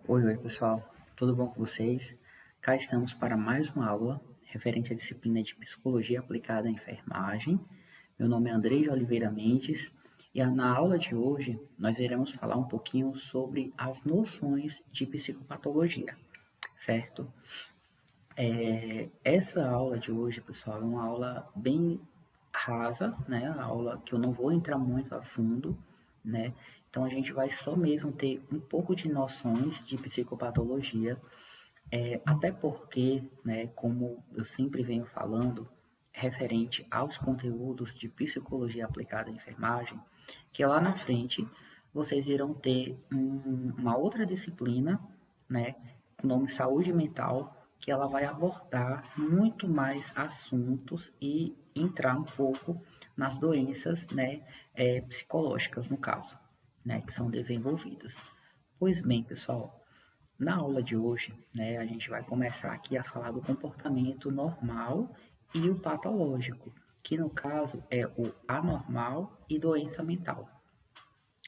Oi, pessoal, tudo bom com vocês? Cá estamos para mais uma aula referente à disciplina de Psicologia Aplicada à Enfermagem. Meu nome é Andrei de Oliveira Mendes e na aula de hoje nós iremos falar um pouquinho sobre as noções de psicopatologia, certo? Essa aula de hoje, pessoal, é uma aula bem rasa, né? A aula que eu não vou entrar muito a fundo, né? Então a gente vai só mesmo ter um pouco de noções de psicopatologia, até porque, né, como eu sempre venho falando, referente aos conteúdos de psicologia aplicada à enfermagem, que lá na frente vocês irão ter uma outra disciplina, né, com o nome saúde mental, que ela vai abordar muito mais assuntos e entrar um pouco nas doenças, né, psicológicas, no caso, né, que são desenvolvidas. Pois bem, pessoal, na aula de hoje, né, a gente vai começar aqui a falar do comportamento normal e o patológico, que no caso é o anormal e doença mental.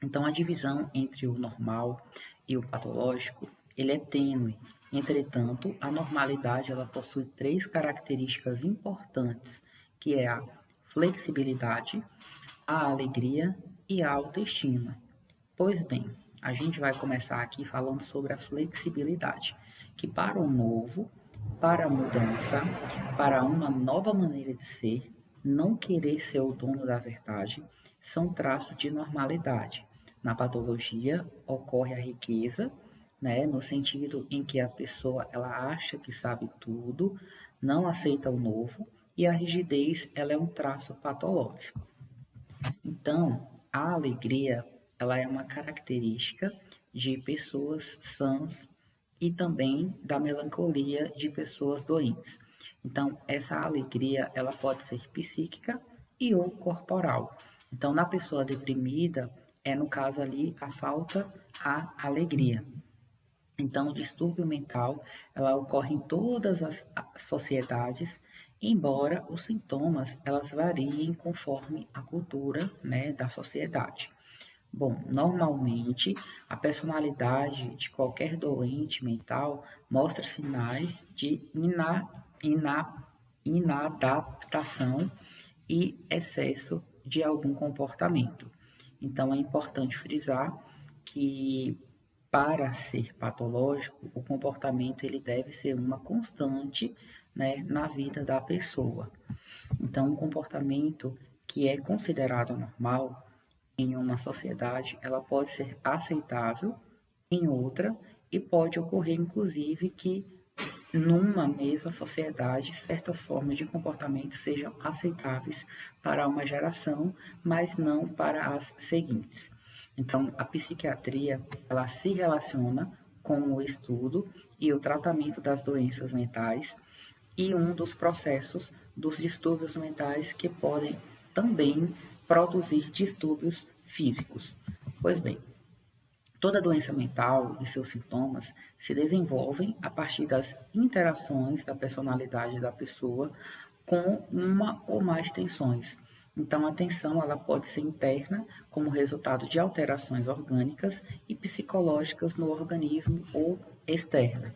Então, a divisão entre o normal e o patológico, ele é tênue. Entretanto, a normalidade ela possui três características importantes, que é a flexibilidade, a alegria e a autoestima. Pois bem, a gente vai começar aqui falando sobre a flexibilidade, que para o novo, para a mudança, para uma nova maneira de ser, não querer ser o dono da verdade, são traços de normalidade. Na patologia ocorre a riqueza, né, no sentido em que a pessoa ela acha que sabe tudo, não aceita o novo, e a rigidez ela é um traço patológico. Então, a alegria, ela é uma característica de pessoas sãs e também da melancolia de pessoas doentes. Então, essa alegria, ela pode ser psíquica e ou corporal. Então, na pessoa deprimida, é no caso ali a falta a alegria. Então, o distúrbio mental, ela ocorre em todas as sociedades, embora os sintomas elas variem conforme a cultura, né, da sociedade. Bom, normalmente a personalidade de qualquer doente mental mostra sinais de inadaptação e excesso de algum comportamento. Então, é importante frisar que para ser patológico, o comportamento ele deve ser uma constante, né, na vida da pessoa. Então, um comportamento que é considerado normal em uma sociedade, ela pode ser aceitável em outra e pode ocorrer, inclusive, que numa mesma sociedade, certas formas de comportamento sejam aceitáveis para uma geração, mas não para as seguintes. Então, a psiquiatria, ela se relaciona com o estudo e o tratamento das doenças mentais e um dos processos dos distúrbios mentais que podem também produzir distúrbios físicos. Pois bem, toda doença mental e seus sintomas se desenvolvem a partir das interações da personalidade da pessoa com uma ou mais tensões. Então, a tensão ela pode ser interna, como resultado de alterações orgânicas e psicológicas no organismo ou externa.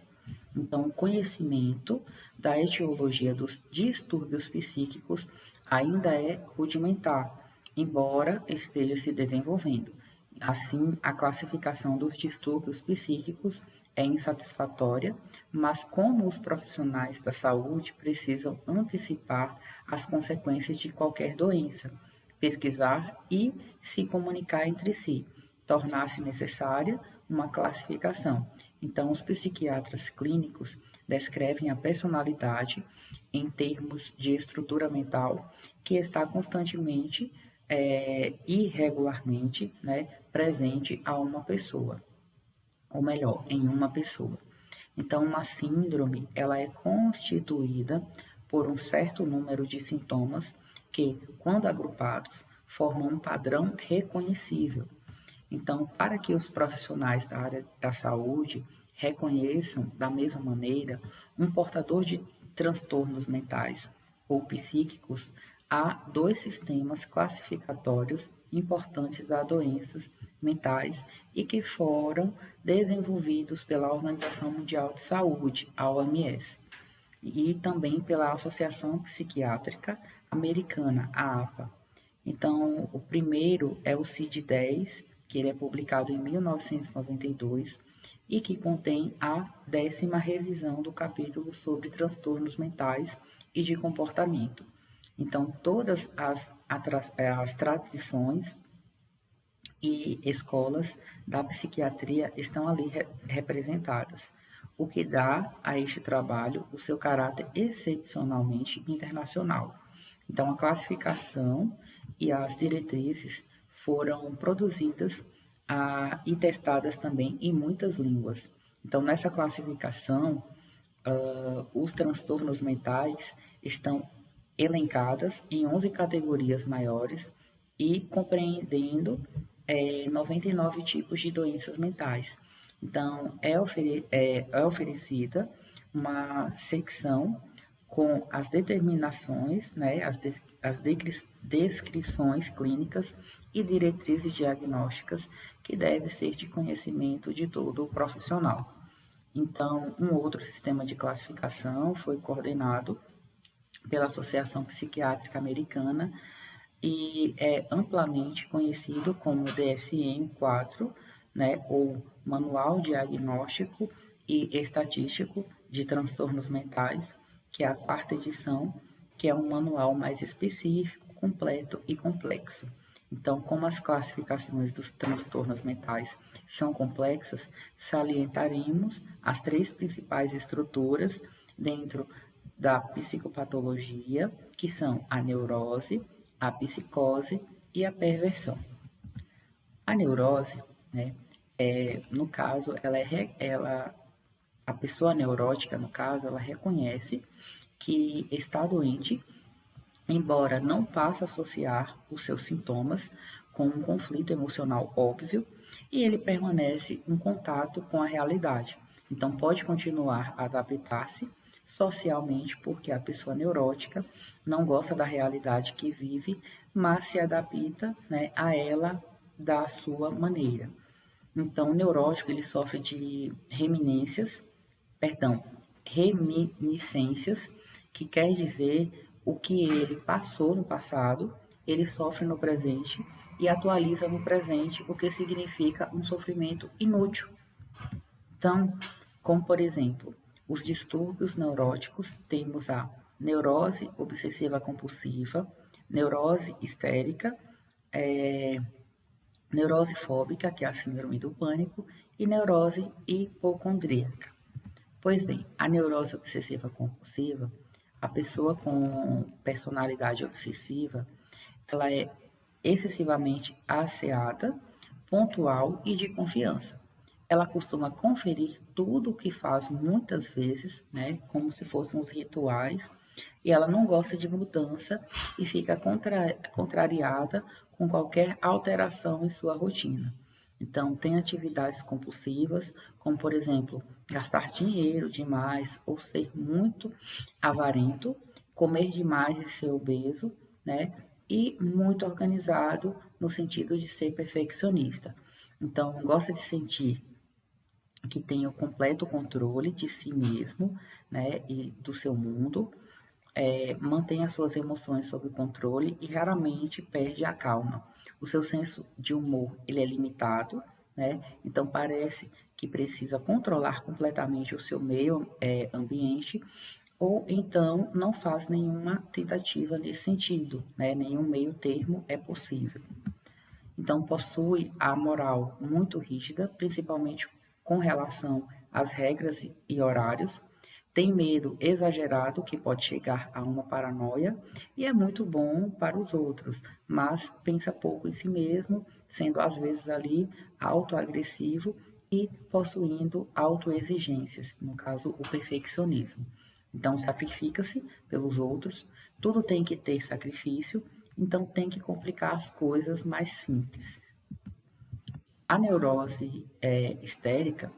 Então, o conhecimento da etiologia dos distúrbios psíquicos ainda é rudimentar, embora esteja se desenvolvendo. Assim, a classificação dos distúrbios psíquicos é insatisfatória, mas como os profissionais da saúde precisam antecipar as consequências de qualquer doença, pesquisar e se comunicar entre si, tornar-se necessária uma classificação. Então, os psiquiatras clínicos descrevem a personalidade em termos de estrutura mental que está constantemente irregularmente, né, presente a uma pessoa, ou melhor, em uma pessoa. Então, uma síndrome, ela é constituída por um certo número de sintomas que, quando agrupados, formam um padrão reconhecível. Então, para que os profissionais da área da saúde reconheçam da mesma maneira um portador de transtornos mentais ou psíquicos, há dois sistemas classificatórios importantes das doenças mentais e que foram desenvolvidos pela Organização Mundial de Saúde, a OMS, e também pela Associação Psiquiátrica Americana, a APA. Então, o primeiro é o CID-10, que ele é publicado em 1992 e que contém a 10ª revisão do capítulo sobre transtornos mentais e de comportamento. Então, todas as tradições e escolas da psiquiatria estão ali representadas, o que dá a este trabalho o seu caráter excepcionalmente internacional. Então, a classificação e as diretrizes foram produzidas e testadas também em muitas línguas. Então, nessa classificação, os transtornos mentais estão elencadas em 11 categorias maiores e compreendendo 99 tipos de doenças mentais. Então, é oferecida uma secção com as determinações, né, as descrições clínicas e diretrizes diagnósticas que devem ser de conhecimento de todo o profissional. Então, um outro sistema de classificação foi coordenado pela Associação Psiquiátrica Americana e é amplamente conhecido como DSM-4, né, ou Manual Diagnóstico e Estatístico de Transtornos Mentais, que é a 4ª edição, que é um manual mais específico, completo e complexo. Então, como as classificações dos transtornos mentais são complexas, salientaremos as 3 principais estruturas dentro da psicopatologia, que são a neurose, a psicose e a perversão. A neurose, né, no caso, a pessoa neurótica, no caso, ela reconhece que está doente, embora não passe a associar os seus sintomas com um conflito emocional óbvio, e ele permanece em contato com a realidade. Então, pode continuar a adaptar-se socialmente, porque a pessoa neurótica não gosta da realidade que vive, mas se adapta, né, a ela da sua maneira. Então, o neurótico ele sofre de reminiscências, que quer dizer o que ele passou no passado, ele sofre no presente e atualiza no presente, o que significa um sofrimento inútil. Então, como por exemplo, os distúrbios neuróticos, temos a neurose obsessiva compulsiva, neurose histérica, neurose fóbica, que é a síndrome do pânico, e neurose hipocondríaca. Pois bem, a neurose obsessiva compulsiva, a pessoa com personalidade obsessiva, ela é excessivamente asseada, pontual e de confiança. Ela costuma conferir tudo o que faz muitas vezes, né, como se fossem os rituais, e ela não gosta de mudança e fica contrariada com qualquer alteração em sua rotina. Então, tem atividades compulsivas, como por exemplo, gastar dinheiro demais ou ser muito avarento, comer demais e ser obeso, né? E muito organizado no sentido de ser perfeccionista. Então, gosta de sentir que tem o completo controle de si mesmo, né, e do seu mundo, mantém as suas emoções sob controle e raramente perde a calma. O seu senso de humor ele é limitado, né? Então parece que precisa controlar completamente o seu meio ambiente, ou então não faz nenhuma tentativa nesse sentido, né? Nenhum meio termo é possível. Então possui a moral muito rígida, principalmente com relação às regras e horários, tem medo exagerado, que pode chegar a uma paranoia, e é muito bom para os outros, mas pensa pouco em si mesmo, sendo às vezes ali autoagressivo e possuindo autoexigências, no caso, o perfeccionismo. Então, sacrifica-se pelos outros, tudo tem que ter sacrifício, então tem que complicar as coisas mais simples. A neurose histérica,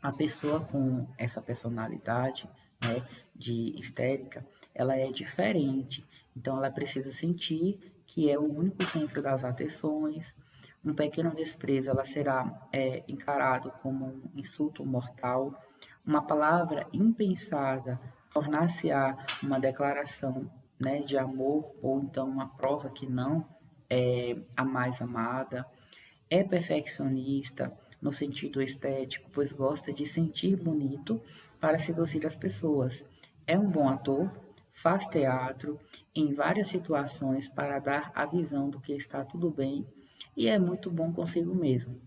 a pessoa com essa personalidade, né, de histérica, ela é diferente. Então, ela precisa sentir que é o único centro das atenções. Um pequeno desprezo, ela será encarado como um insulto mortal. Uma palavra impensada tornar-se-á uma declaração, né, de amor ou então uma prova que não é a mais amada. É perfeccionista no sentido estético, pois gosta de sentir bonito para seduzir as pessoas. É um bom ator, faz teatro em várias situações para dar a visão do que está tudo bem e é muito bom consigo mesmo,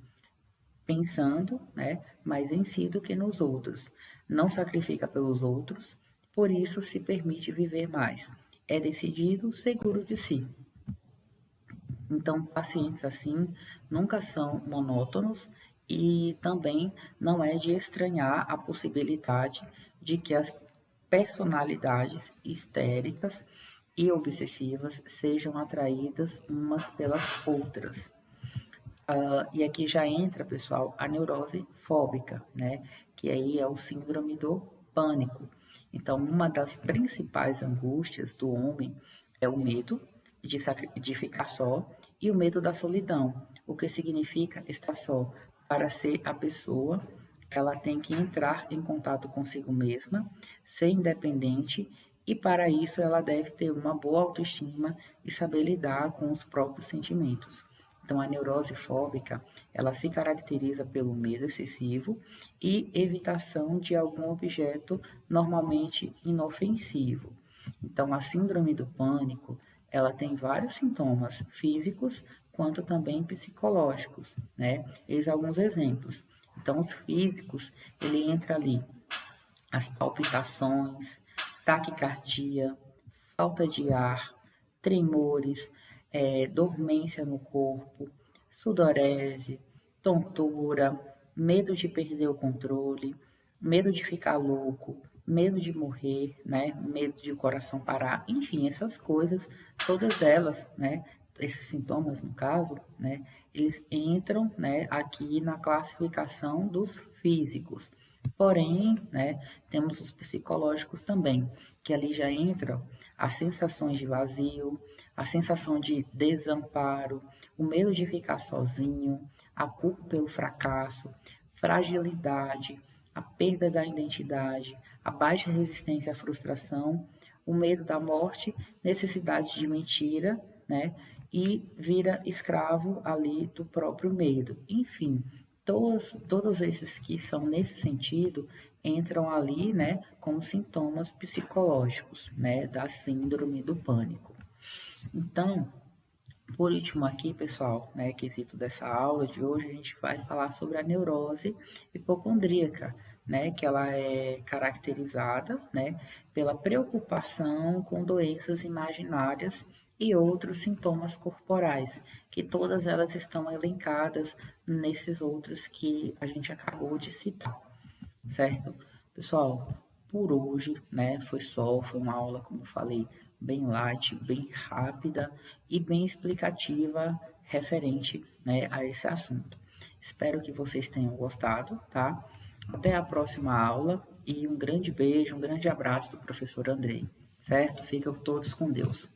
pensando, né, mais em si do que nos outros. Não sacrifica pelos outros, por isso se permite viver mais. É decidido, seguro de si. Então, pacientes assim nunca são monótonos e também não é de estranhar a possibilidade de que as personalidades histéricas e obsessivas sejam atraídas umas pelas outras. E aqui já entra, pessoal, a neurose fóbica, né? Que aí é o síndrome do pânico. Então, uma das principais angústias do homem é o medo de ficar só e o medo da solidão. O que significa estar só? Para ser a pessoa, ela tem que entrar em contato consigo mesma, ser independente e para isso ela deve ter uma boa autoestima e saber lidar com os próprios sentimentos. Então, a neurose fóbica, ela se caracteriza pelo medo excessivo e evitação de algum objeto normalmente inofensivo. Então, a síndrome do pânico, ela tem vários sintomas físicos quanto também psicológicos, né? Eis alguns exemplos. Então, os físicos, ele entra ali as palpitações, taquicardia, falta de ar, tremores, dormência no corpo, sudorese, tontura, medo de perder o controle, medo de ficar louco, medo de morrer, né? Medo de o coração parar, enfim, essas coisas, todas elas, né? Esses sintomas, no caso, né? Eles entram, né? Aqui na classificação dos físicos. Porém, né? Temos os psicológicos também, que ali já entram as sensações de vazio, a sensação de desamparo, o medo de ficar sozinho, a culpa pelo fracasso, fragilidade, a perda da identidade, a baixa resistência à frustração, o medo da morte, necessidade de mentira, né? E vira escravo ali do próprio medo. Enfim, todos esses que são nesse sentido entram ali, né, como sintomas psicológicos, né, da síndrome do pânico. Então, por último aqui, pessoal, né, quesito dessa aula de hoje, a gente vai falar sobre a neurose hipocondríaca, né, que ela é caracterizada, né, pela preocupação com doenças imaginárias e outros sintomas corporais, que todas elas estão elencadas nesses outros que a gente acabou de citar, certo? Pessoal, por hoje, né, foi uma aula, como eu falei, bem light, bem rápida e bem explicativa referente, né, a esse assunto. Espero que vocês tenham gostado, tá? Até a próxima aula e um grande beijo, um grande abraço do professor Andrei, certo? Fiquem todos com Deus.